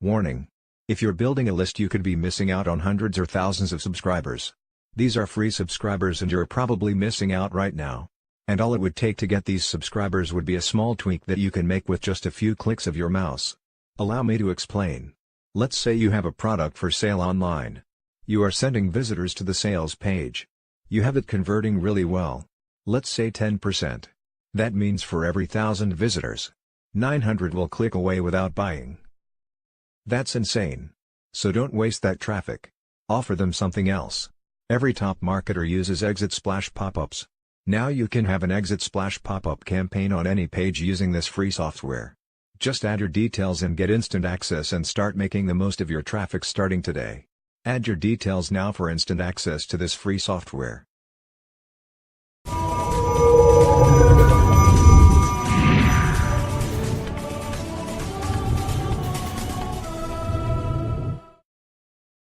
Warning. If you're building a list, you could be missing out on hundreds or thousands of subscribers. These are free subscribers and you're probably missing out right now. And all it would take to get these subscribers would be a small tweak that you can make with just a few clicks of your mouse. Allow me to explain. Let's say you have a product for sale online. You are sending visitors to the sales page. You have it converting really well. Let's say 10%. That means for every 1,000 visitors, 900 will click away without buying. That's insane. So don't waste that traffic. Offer them something else. Every top marketer uses exit splash pop-ups. Now you can have an exit splash pop-up campaign on any page using this free software. Just add your details and get instant access and start making the most of your traffic starting today. Add your details now for instant access to this free software.